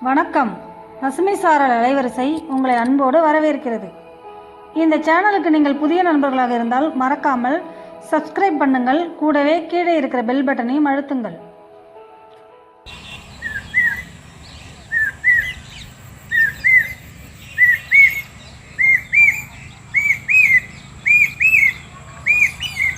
வணக்கம். பசுமை சாரல் அலைவரிசை உங்களை அன்போடு வரவேற்கிறது. இந்த சேனலுக்கு நீங்கள் புதிய நண்பர்களாக இருந்தால் மறக்காமல் சப்ஸ்கிரைப் பண்ணுங்கள். கூடவே கீழே இருக்கிற பெல் பட்டனையும் அழுத்துங்கள்.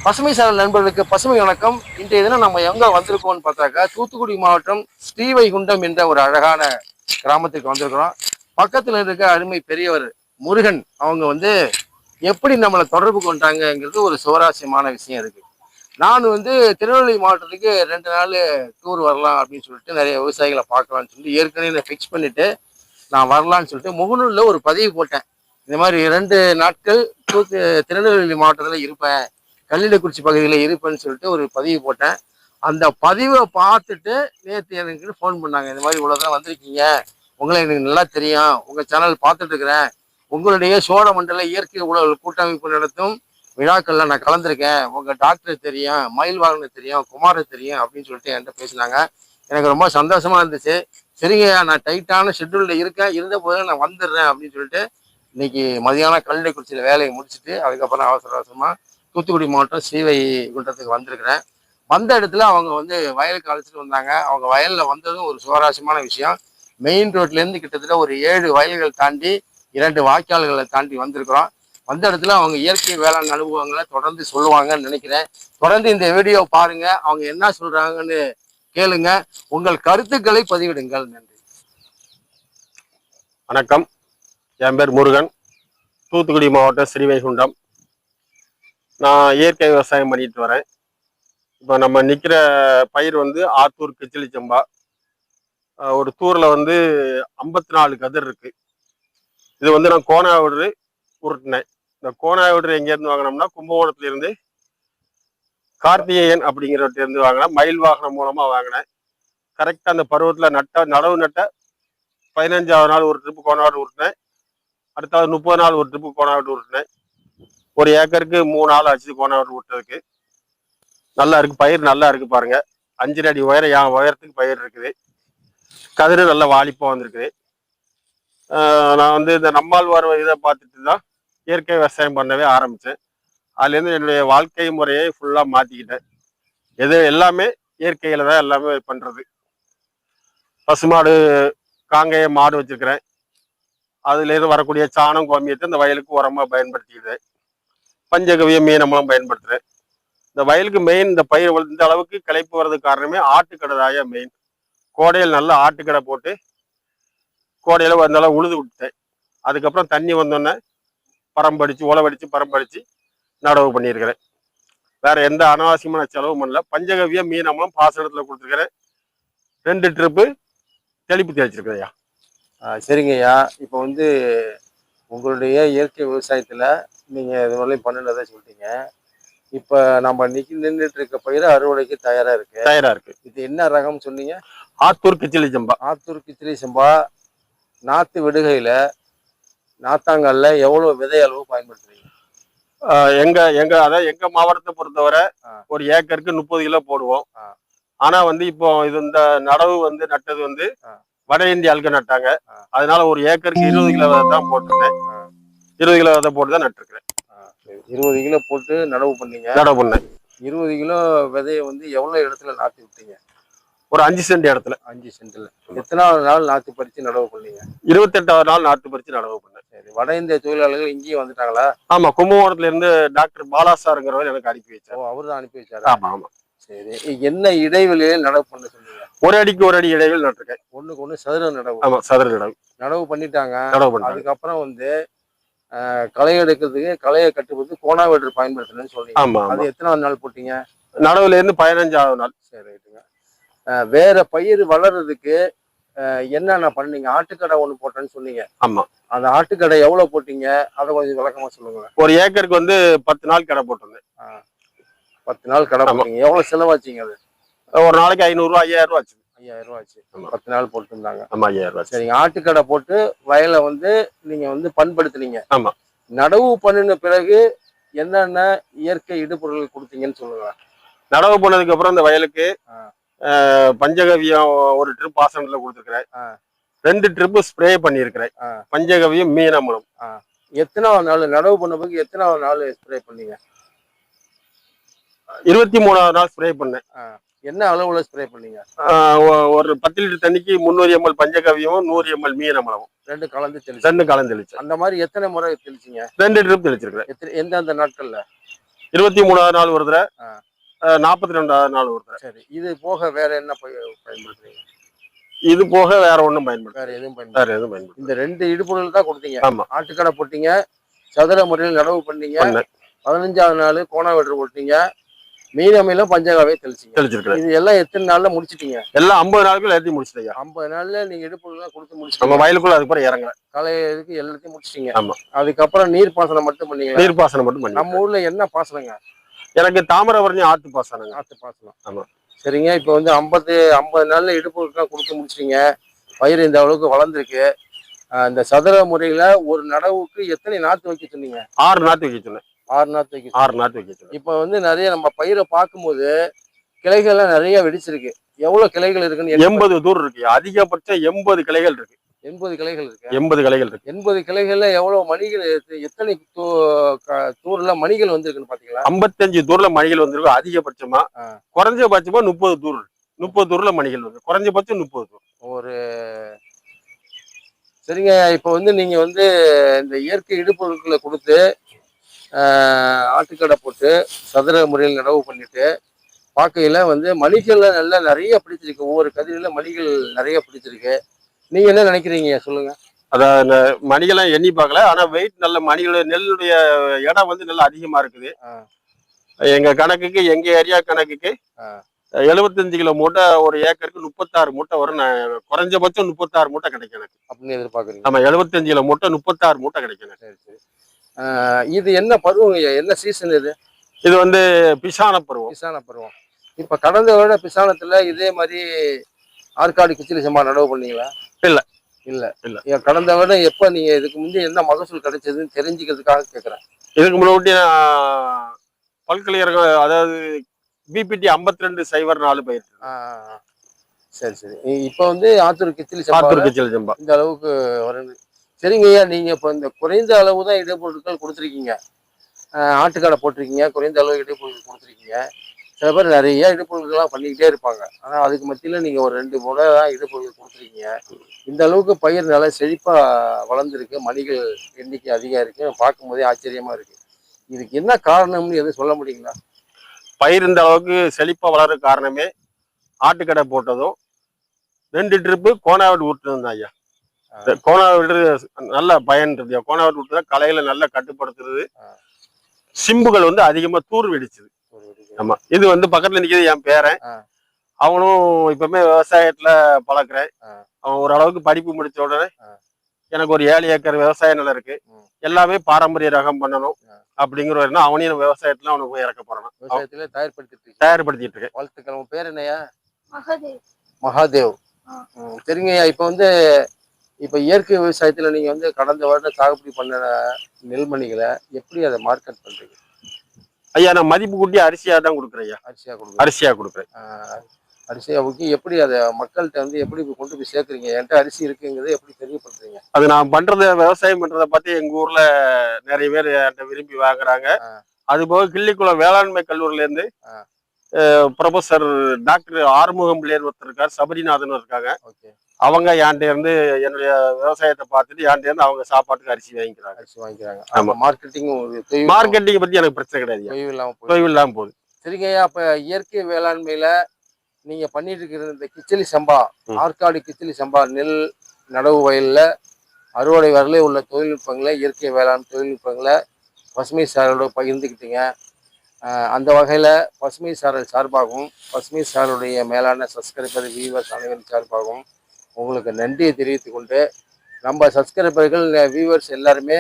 பசுமை சாரல் நண்பர்களுக்கு பசுமை வணக்கம். இன்றைய தினம் நம்ம எங்க வந்திருக்கோம்னு பார்த்தாக்கா, தூத்துக்குடி மாவட்டம் ஸ்ரீவைகுண்டம் என்ற ஒரு அழகான கிராமத்துக்கு வந்திருக்கிறோம். பக்கத்துல இருக்க அருமை பெரியவர் முருகன் அவங்க எப்படி நம்மளை தொடர்பு கொண்டாங்கிறது ஒரு சுவாரஸ்யமான விஷயம் இருக்கு. நான் திருநெல்வேலி மாவட்டத்துக்கு 2 நாள் டூர் வரலாம் அப்படின்னு சொல்லிட்டு நிறைய விவசாயிகளை பார்க்கலாம்னு சொல்லிட்டு ஏற்கனவே ஃபிக்ஸ் பண்ணிட்டு நான் வரலான்னு சொல்லிட்டு முகநூல்ல ஒரு பதிவு போட்டேன். இந்த மாதிரி 2 நாட்கள் திருநெல்வேலி மாவட்டத்துல இருப்பேன், கல்லிடக்குறிச்சி பகுதியில் இருப்பேன்னு சொல்லிட்டு ஒரு பதிவு போட்டேன். அந்த பதிவை பார்த்துட்டு நேற்று எனக்கு ஃபோன் பண்ணாங்க. இந்த மாதிரி இவ்வளோதான் வந்திருக்கீங்க, உங்களை எனக்கு நல்லா தெரியும், உங்கள் சேனல் பார்த்துட்டு இருக்கிறேன், உங்களுடைய சோழமண்டல இயற்கை உழவர்கள் கூட்டமைப்பு நடத்தும் விழாக்கள்ல நான் கலந்துருக்கேன், உங்கள் டாக்டர் தெரியும், மயில் வாகனம் தெரியும், குமார் தெரியும் அப்படின்னு சொல்லிட்டு என்கிட்ட பேசினாங்க. எனக்கு ரொம்ப சந்தோஷமா இருந்துச்சு. சரிங்க, நான் டைட்டான ஷெட்யூலில் இருக்கேன், இருந்த போது நான் வந்துடுறேன் அப்படின்னு சொல்லிட்டு இன்னைக்கு மதியானம் கல்லிடக்குறிச்சியில் வேலையை முடிச்சுட்டு அதுக்கப்புறம் அவசர அவசரமாக தூத்துக்குடி மாவட்டம் ஸ்ரீவைகுண்டத்துக்கு வந்திருக்கிறேன். வந்த இடத்துல அவங்க வயலுக்கு அழைச்சிட்டு வந்தாங்க. அவங்க வயலில் வந்ததும் ஒரு சுவாரஸ்யமான விஷயம். மெயின் ரோட்லேருந்து கிட்டத்தட்ட ஒரு 7 வயல்கள் தாண்டி 2 வாய்க்கால்களை தாண்டி வந்திருக்கிறோம். வந்த இடத்துல அவங்க இயற்கை வேளாண் அனுபவங்களை தொடர்ந்து சொல்லுவாங்கன்னு நினைக்கிறேன். தொடர்ந்து இந்த வீடியோ பாருங்க, அவங்க என்ன சொல்றாங்கன்னு கேளுங்க, உங்கள் கருத்துக்களை பதிவிடுங்கள். நன்றி. வணக்கம், என் பேர் முருகன், தூத்துக்குடி மாவட்டம் ஸ்ரீவைகுண்டம். நான் இயற்கை விவசாயம் பண்ணிட்டு வரேன். இப்போ நம்ம நிற்கிற பயிர் ஆத்தூர் கிச்சிலி சம்பா. ஒரு தூரில் 54 கதிர் இருக்கு. இது நான் கோனாவிடு உருட்டினேன். இந்த கோனாவிடு எங்கேருந்து வாங்கினோம்னா கும்பகோணத்துலேருந்து கார்த்திகேயன் அப்படிங்கிறவர்கிட்டருந்து வாங்கினேன். மயில் வாகனம் மூலமாக வாங்கினேன். கரெக்டாக அந்த பருவத்தில் நடவு நட்ட 15ஆவது நாள் ஒரு ட்ரிப்பு கோனாவிடு உருட்டினேன். அடுத்தாவது 30 நாள் ஒரு ட்ரிப்பு கோனாவிடு உருட்டினேன். 1 ஏக்கருக்கு 3 நாள் ஆச்சு கோனாவிடு விட்டதுக்கு. நல்லா இருக்கு, பயிர் நல்லா இருக்கு பாருங்க. 5 அடி உயரம், என் உயரத்துக்கு பயிர் இருக்குது. கதிரு நல்லா வாலிப்பா வந்திருக்குது. நான் இந்த நம்மாழ்வார் இதை பார்த்துட்டு தான் இயற்கை விவசாயம் பண்ணவே ஆரம்பித்தேன். அதுலேருந்து என்னுடைய வாழ்க்கை முறையை ஃபுல்லாக மாற்றிக்கிட்டேன். எல்லாமே இயற்கையில தான் எல்லாமே பண்ணுறது. பசுமாடு, காங்கைய மாடு வச்சிருக்கிறேன். அதுலேருந்து வரக்கூடிய சாணம் கோமியத்தை இந்த வயலுக்கு உரமாக பயன்படுத்திக்கிட்டேன். பஞ்சகவிய மீனமெல்லாம் பயன்படுத்துகிறேன். இந்த வயலுக்கு மெயின் இந்த பயிர் இந்த அளவுக்கு கிளைப்பு வர்றதுக்கு காரணமே ஆட்டுக்கடை தாயா மெயின். கோடையில் நல்லா ஆட்டுக்கடை போட்டு கோடையில் வந்தாலும் உழுது விட்டேன். அதுக்கப்புறம் தண்ணி வந்தோடனே பரம்படிச்சு உழவடிச்சு பரம்படிச்சு நடவு பண்ணியிருக்கிறேன். வேற எந்த அனாவசியமான செலவும் பண்ணல. பஞ்சகவிய மீனமெல்லாம் பாசனத்தில் கொடுத்துருக்கிறேன். 2 ட்ரிப்பு தெளிப்பு தேய்ச்சிருக்கிறேன் ஐயா. சரிங்க ஐயா. இப்போ உங்களுடைய இயற்கை விவசாயத்துல நீங்க இதுவரையும் பண்ணினதை சொல்லிட்டீங்க. இப்ப நம்ம நின்றுட்டு இருக்க பயிர் அறுவடைக்கு தயாரா இருக்கு. இது என்ன ரகம் சொன்னீங்க? ஆத்தூர் கிச்சிலி சம்பா. ஆத்தூர் கிச்சிலி சம்பா. நாத்து விடுகையில நாத்தாங்கல்ல எவ்வளவு விதை அளவு பயன்படுத்துறீங்க? எங்க மாவட்டத்தை பொறுத்தவரை ஒரு ஏக்கருக்கு 30 கிலோ போடுவோம். ஆனா இப்போ இந்த நடவு நட்டது வட இந்திய ஆளுக்கு நட்டாங்க. அதனால ஒரு ஏக்கருக்கு 20 கிலோ விதை தான் போட்டிருந்தேன். 20 கிலோ விதை போட்டு தான் நட்டுருக்கிறேன். 20 கிலோ போட்டு நடவு பண்ணீங்க? நடவு பண்ணேன். 20 கிலோ விதையை எவ்வளவு இடத்துல நாத்தி விட்டீங்க? ஒரு 5 சென்ட் இடத்துல. 5 சென்ட்ல எத்தனாவது நாள் நாத்து பறிச்சு நடவு பண்ணீங்க? 28வது நாள் நாத்து பறிச்சு நடவு பண்ணேன். சரி, வட இந்திய தொழிலாளர்கள் இங்கேயும் வந்துட்டாங்களா? ஆமா, கும்பகோணத்துல இருந்து டாக்டர் பாலாசாருங்கிறவர் எனக்கு அனுப்பி வச்சார். அவர் தான் அனுப்பி வச்சாரு? ஆமா ஆமா. சரி, என்ன இடைவெளியில் நடவு பண்ண சொன்னீங்க? 1 அடிக்கு 1 அடி இடைவெளி நட்டிருக்கேன். ஒண்ணுக்கு ஒண்ணு சதுர நடவு? ஆமா, சதுர நடவு. நடவு பண்ணிட்டாங்க. நடவு பண்ணாங்க. அதுக்கப்புறம் களை எடுக்கிறதுக்கு, களையை கட்டுவது கோனாவிடு பயன்படுத்தணும்னு சொல்றீங்க. ஆமா. அது எத்தனாவது நாள் போட்டீங்க? நடவுல இருந்து 15ஆவது நாள். சரி, ரைட்டுங்க. வேற பயிர் வளர்றதுக்கு என்னென்ன பண்ணீங்க? ஆட்டுக்கடை ஒண்ணு போட்டேன்னு சொன்னீங்க. ஆமா. அந்த ஆட்டுக்கடை எவ்வளவு போட்டீங்க? அதை கொஞ்சம் விளக்கமா சொல்லுங்க. ஒரு ஏக்கருக்கு 10 நாள் கடை போட்டிருந்தேன். 10 நாள் கடை போட்டீங்க. எவ்வளவு செலவாச்சிங்க? அது ஒரு நாளைக்கு 500 ரூபா 5000 ரூபா ஆச்சு. 5000 ரூபா ஆச்சு. 10 நாள் போட்டுருந்தாங்க. ஆமா, 5000 ரூபா. சரிங்க. ஆட்டுக்கடை போட்டு வயலை நீங்க பண்படுத்துனீங்க. ஆமா. நடவு பண்ணின பிறகு என்னென்ன இயற்கை இடுபொருள் கொடுத்தீங்கன்னு சொல்லுங்க. நடவு பண்ணதுக்கு அப்புறம் இந்த வயலுக்கு பஞ்சகவியம் ஒரு ட்ரிப் பாசனத்துல கொடுத்துருக்கிறேன். 2 ட்ரிப்பு ஸ்ப்ரே பண்ணியிருக்கிறேன். பஞ்சகவியம் மீனமலம். எத்தனாவது நாள் நடவு பண்ண பிறகு எத்தனாவது நாள் ஸ்ப்ரே பண்ணீங்க? 23வது நாள் ஸ்ப்ரே பண்ணேன். என்ன அளவுல ஸ்ப்ரே பண்ணீங்க? ஒரு 10 லிட்டர் தண்ணிக்கு 300 ml பஞ்சகவியமும் 100 ml மீனமலமும் 2 கலந்து தெளிச்சேன். அந்த மாதிரி எத்தனை முறை தெளிச்சீங்க? 2 ட்ரிப் தெளிச்சிருக்கிறேன். எந்தெந்த நாட்கள்ல? 23வது நாள் ஒரு தடவை, 42வது நாள் ஒரு தடவை. சரி, இது போக வேற என்ன பயன்படுத்துறீங்க? இது போக வேற ஒண்ணும் பயன்படுத்த. வேற எதுவும் பயன்படுத்த. இந்த 2 இடுபொருள் தான் கொடுத்தீங்க. ஆமா. ஆட்டுக்கடை போட்டீங்க, சதுர முறையில் நடவு பண்ணீங்க, 15வது நாள் கோணாவெட்டு போட்டீங்க, மீனமையிலும் பஞ்சகாவே தெளிச்சிருக்கேன். இது எல்லாம் எத்தனை நாள்ல முடிச்சிட்டீங்க? எல்லாம் 50 நாளுக்குள்ள எல்லாத்தையும் முடிச்சிட்டீங்க. 50 நாள்ல நீங்க இடுப்புலாம் கொடுத்து முடிச்சிட்டீங்க. நம்ம வயலுக்குள்ள அதுக்கப்புறம் இறங்கல. களையதுக்கு எல்லாத்தையும் முடிச்சிட்டீங்க. ஆமா. அதுக்கப்புறம் நீர் பாசனம் மட்டும் பண்ணீங்க. நீர் பாசனம் மட்டும் பண்ணி. நம்ம ஊர்ல என்ன பாசனங்க? எனக்கு தாமிரபரணி ஆத்து பாசனங்க. ஆத்து பாசனம். ஆமா. சரிங்க, இப்போ வந்து 50 நாள்ல இடுப்புலாம் கொடுத்து முடிச்சிட்டீங்க. பயிர் இந்த அளவுக்கு வளர்ந்துருக்கு. இந்த சதுர முறையில ஒரு நடவுக்கு எத்தனை நாத்து வைக்க சொன்னீங்க? 6 நாத்து வைக்க சொன்னேன். 6 நாத்து வைக்க சொன்னேன். இப்போ வந்து நிறைய நம்ம பயிரை பார்க்கும்போது கிளைகள்லாம் நிறைய வெடிச்சிருக்கு. எவ்வளவு கிளைகள் இருக்குன்னு? 80 தூர் இருக்கு. அதிகபட்சம் 80 கிளைகள் இருக்கு. 80 கிளைகள் இருக்கு. 80 கிளைகள் இருக்கு. 80 கிளைகள்ல எவ்வளவு மணிகள் எத்தனை தூர்ல மணிகள் வந்திருக்குன்னு பாத்தீங்களா? 55 தூர்ல மணிகள் வந்திருக்கு அதிகபட்சமா. குறைஞ்சபட்சமா 30 தூர். 30 தூர்ல மணிகள் வந்து குறைஞ்சபட்சம் 30 தூர். ஒரு சரிங்க, இப்போ வந்து நீங்க வந்து இந்த இயற்கை இடுபொருட்களை கொடுத்து ஆட்டுக்கடை போட்டு சதுர முறையில் நடவு பண்ணிட்டு பார்க்கையில வந்து மணிகள்ல நல்லா நிறைய பிடிச்சிருக்கு. ஒவ்வொரு கதிரில மணிகள் நிறைய பிடிச்சிருக்கு. நீங்க என்ன நினைக்கிறீங்க சொல்லுங்க? அதான் மணிகள்லாம் எண்ணி பார்க்கல. ஆனா வெயிட் நல்ல மணிகளோட நெல்லுடைய இடம் வந்து நல்லா அதிகமா இருக்குது. எங்க கணக்குக்கு, எங்க ஏரியா கணக்குக்கு 75 கிலோ மூட்டை ஒரு ஏக்கருக்கு 36 மூட்டை வரும். குறைஞ்சபட்சம் 36 மூட்டை கிடைக்கும் எனக்கு அப்படின்னு எதிர்பார்க்குறீங்க? நம்ம 75 கிலோ மூட்டை 36 மூட்டை கிடைக்கும். சரி சரி. இது என்ன பருவம்? என்ன சீசன் இது? இது வந்து பிசான பருவம். பிசான பருவம். இப்ப கடந்த வருட பிசானத்துல இதே மாதிரி ஆற்காடு கிச்சிலி சம்பா நடவு பண்ணீங்களா? இல்ல இல்ல இல்ல. கடந்த வருடம் எப்ப நீங்க இதுக்கு முந்தைய என்ன மகசூல் கிடைச்சதுன்னு தெரிஞ்சுக்கிறதுக்காக கேட்கிறேன். இதுக்கு முன்னாடி பல்கலைக்கழகம், அதாவது பிபிடி 5204 பயிர். சரி சரி. இப்ப வந்து ஆத்தூர் கிச்சிலி சம்பா இந்த அளவுக்கு வருது. சரிங்க ஐயா, நீங்க இப்ப இந்த குறைந்த அளவு தான் இடைப்பொருட்கள் கொடுத்துருக்கீங்க. ஆட்டுக்கடை போட்டிருக்கீங்க, குறைந்த அளவு இடைப்பொருட்கள் கொடுத்துருக்கீங்க. சில பேர் நிறைய இடுப்பொருட்கள்லாம் பண்ணிக்கிட்டே இருப்பாங்க. ஆனால் அதுக்கு மத்தியில் நீங்கள் ஒரு 2 முறை தான் இடுப்பொருட்கள் கொடுத்துருக்கீங்க. இந்த அளவுக்கு பயிர் நல்லா செழிப்பாக வளர்ந்துருக்கு. மணிகள் எண்ணிக்கை அதிகம் இருக்குது. பார்க்கும்போதே ஆச்சரியமாக இருக்குது. இதுக்கு என்ன காரணம்னு எதுவும் சொல்ல முடியுங்களா? பயிர் இந்த அளவுக்கு செழிப்பாக வளர காரணமே ஆட்டுக்கடை போட்டதும் 2 ட்ரிப்பு கோணாவெட்டு விட்டுருந்தோம் தான் ஐயா. கோணாவெட்டு நல்ல பயன் இருக்கு. கோணாவெட்டு விட்டு தான் களைகளை நல்லா கட்டுப்படுத்துறது. சிம்புகள் வந்து அதிகமாக தூர் வெடிச்சுது. ஆமா. இது வந்து பக்கத்துல நிக்கிறது என் பேரன். அவனும் இப்பவுமே விவசாயத்துல பழக்கிறேன். அவன் ஓரளவுக்கு படிப்பு முடிச்ச உடனே எனக்கு ஒரு 7 ஏக்கர் விவசாய நிலம் இருக்கு. எல்லாமே பாரம்பரிய ரகம் பண்ணணும் அப்படிங்கிற அவனையும் விவசாயத்துல அவனுக்கு போய் இறக்க போறான். விவசாயத்துல தயார்படுத்திட்டு இருக்கேன். வாழ்த்துக்கள். உங்க பேர் என்னையா? மகாதேவ். சரிங்கய்யா, இப்ப வந்து இயற்கை விவசாயத்துல நீங்க வந்து கடந்த வருடம் சாகுபடி பண்ண நெல்மணிகளை எப்படி அதை மார்க்கெட் பண்றீங்க? ஐயா, நான் மதிப்பு கூட்டி அரிசியா தான் கொடுக்குறேன் ஐயா. அரிசியா கொடுக்குறேன். அரிசியாவுக்கு எப்படி அதை மக்கள்கிட்ட வந்து எப்படி கொண்டு போய் சேர்க்குறீங்க? என்கிட்ட அரிசி இருக்குங்கிறத எப்படி தெரியப்படுத்துறீங்க? அது நான் பண்றத, விவசாயம் பண்றதை பார்த்து எங்க ஊர்ல நிறைய பேர் என்கிட்ட விரும்பி வாங்குறாங்க. அது போக கிள்ளிக்குளம் வேளாண்மை கல்லூரில இருந்து ப்ரொஃபசர் டாக்டர் ஆறுமுகம் பிள்ளையர் ஒருத்தர் இருக்கார், சபரிநாதன் இருக்காங்க. அவங்க என்கிட்ட இருந்து என்னுடைய விவசாயத்தை பார்த்துட்டு என்கிட்ட இருந்து அவங்க சாப்பாட்டுக்கு அரிசி வாங்கிக்கிறாங்க. ஆமா. மார்க்கெட்டிங் பத்தி எனக்கு பிரச்சனை கிடையாது. தொய்வு இல்லாம போகுது. சரிங்கய்யா, அப்ப இயற்கை வேளாண்மையில நீங்க பண்ணிட்டு இருக்கிற இந்த கிச்சிலி சம்பா, ஆற்காடு கிச்சிலி சம்பா நெல் நடவு வயல்ல அறுவடை வரலே உள்ள தொழில்நுட்பங்களை, இயற்கை வேளாண் தொழில்நுட்பங்களை பசுமை சாரலோட பகிர்ந்துக்கிட்டீங்க. அந்த வகையில் பசுமை சாரல் சார்பாகவும் பசுமை சாரலுடைய மேலான சப்ஸ்கிரைபர் வியூவர்ஸ் அனைவரும் சார்பாகவும் உங்களுக்கு நன்றியை தெரிவித்து கொண்டு, நம்ம சப்ஸ்கிரைபர்கள் வியூவர்ஸ் எல்லாருமே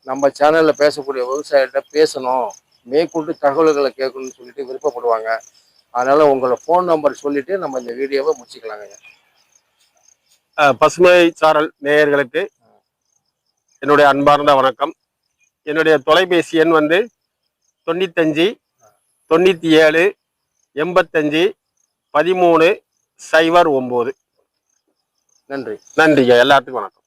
நம்ம சேனலில் பேசக்கூடிய விவசாயிகிட்ட பேசணும், மேற்கொண்டு தகவல்களை கேட்கணும்னு சொல்லிட்டு விருப்பப்படுவாங்க. அதனால் உங்களை ஃபோன் நம்பர் சொல்லிவிட்டு நம்ம இந்த வீடியோவை முடிச்சுக்கலாங்க. பசுமை சாரல் நேயர்களுக்கு என்னுடைய அன்பார்ந்த வணக்கம். என்னுடைய தொலைபேசி எண் வந்து 95 97 85 13 09. நன்றி. நன்றிங்க, எல்லாத்துக்கும் வணக்கம்.